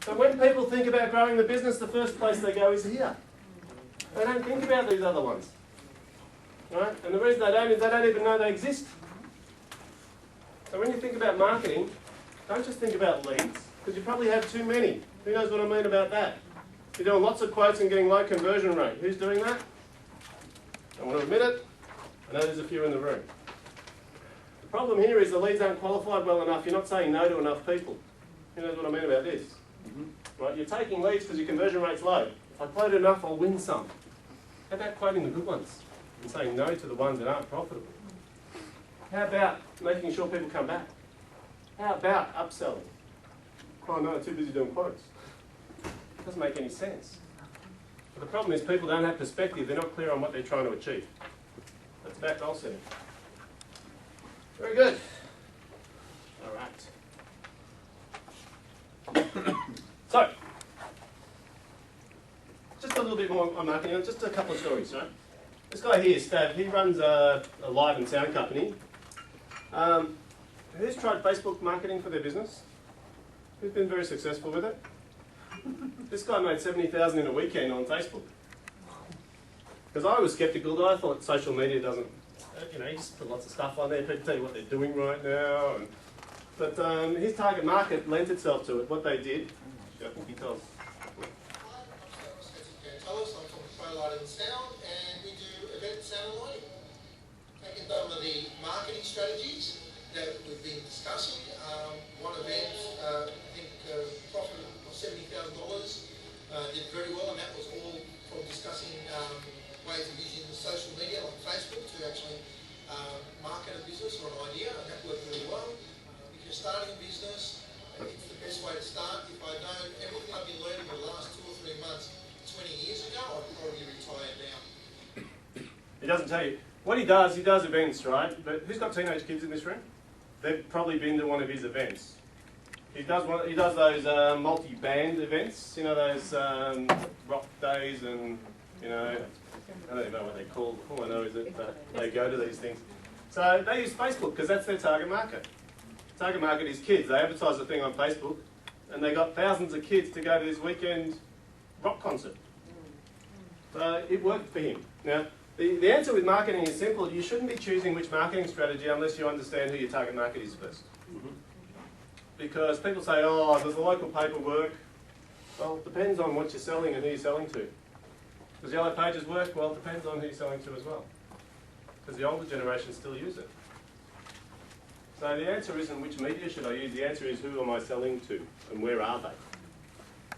So when people think about growing the business, the first place they go is here. They don't think about these other ones. Right? And the reason they don't is they don't even know they exist. So when you think about marketing, don't just think about leads, because you probably have too many. Who knows what I mean about that? You're doing lots of quotes and getting low conversion rate. Who's doing that? I want to admit it. I know there's a few in the room. The problem here is the leads aren't qualified well enough. You're not saying no to enough people. Who knows what I mean about this? Right? You're taking leads because your conversion rate's low. If I quote enough, I'll win some. How about quoting the good ones and saying no to the ones that aren't profitable? How about making sure people come back? How about upselling? Oh no, too busy doing quotes. Doesn't make any sense. But the problem is people don't have perspective. They're not clear on what they're trying to achieve. That's about goal setting. Very good. All right. So, just a little bit more on marketing, just a couple of stories, right? This guy here, Stav, he runs a live and sound company. Who's tried Facebook marketing for their business? Who's been very successful with it? This guy made $70,000 in a weekend on Facebook. Because I was sceptical, I thought social media doesn't, you just put lots of stuff on there, people tell you what they're doing right now. But his target market lent itself to it, what they did. I think he tells. I'm from Pro Light and Sound, and we do event sound and lighting. Taking some of the marketing strategies that we've been discussing. One event, I think, profit of $70,000, did very well, and that was all from discussing ways of using the social media like Facebook to actually market a business or an idea, and that worked really well. If you're starting a business, it's the best way to start. If I don't, everything I've been learning in the last 2 or 3 months, 20 years ago, I'd probably retire now. He doesn't tell you. What he does events, right? But who's got teenage kids in this room? They've probably been to one of his events. He does those multi-band events, those rock days and, I don't even know what they're called. All I know is that they go to these things. So they use Facebook because that's their target market. Target market is kids. They advertise the thing on Facebook and they got thousands of kids to go to this weekend rock concert. So it worked for him. Now, the answer with marketing is simple. You shouldn't be choosing which marketing strategy unless you understand who your target market is first. Because people say, oh, does the local paper work? Well, it depends on what you're selling and who you're selling to. Does Yellow Pages work? Well, it depends on who you're selling to as well. Because the older generation still use it. So the answer isn't which media should I use, the answer is who am I selling to and where are they?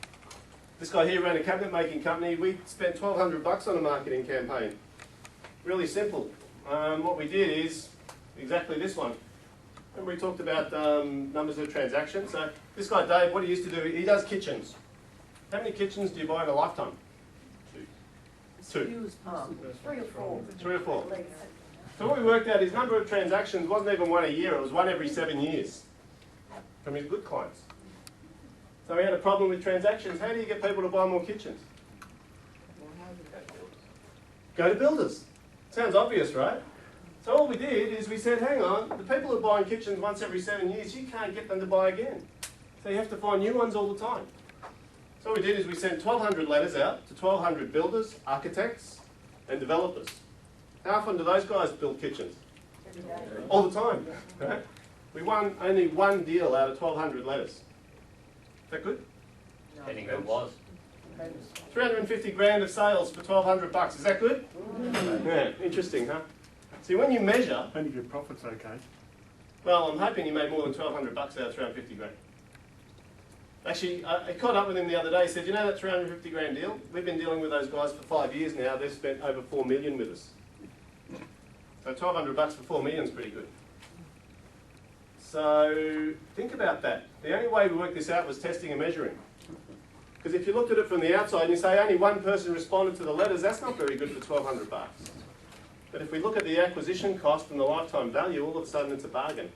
This guy here ran a cabinet making company. We spent $1,200 on a marketing campaign. Really simple. What we did is exactly this one. Remember we talked about numbers of transactions? So this guy Dave, what he used to do, he does kitchens. How many kitchens do you buy in a lifetime? Two. 3 or 4. 3 or 4. So what we worked out, his number of transactions wasn't even one a year, it was one every 7 years from his good clients. So we had a problem with transactions. How do you get people to buy more kitchens? Go to builders. Sounds obvious, right? So all we did is we said, hang on, the people who are buying kitchens once every 7 years, you can't get them to buy again. So you have to find new ones all the time. So what we did is we sent 1,200 letters out to 1,200 builders, architects, and developers. How often do those guys build kitchens? All the time. Right? We won only one deal out of 1,200 letters. Is that good? I think it was. 350 grand of sales for $1,200. Is that good? Yeah, interesting, huh? See, when you measure... Only good profit's okay. Well, I'm hoping you made more than $1,200 out of 350 grand. Actually, I caught up with him the other day. He said, you know that 350 grand deal? We've been dealing with those guys for 5 years now. They've spent over $4 million with us. So $1,200 for $4 million is pretty good. So think about that. The only way we worked this out was testing and measuring. Because if you looked at it from the outside and you say only one person responded to the letters, that's not very good for $1,200. But if we look at the acquisition cost and the lifetime value, all of a sudden it's a bargain.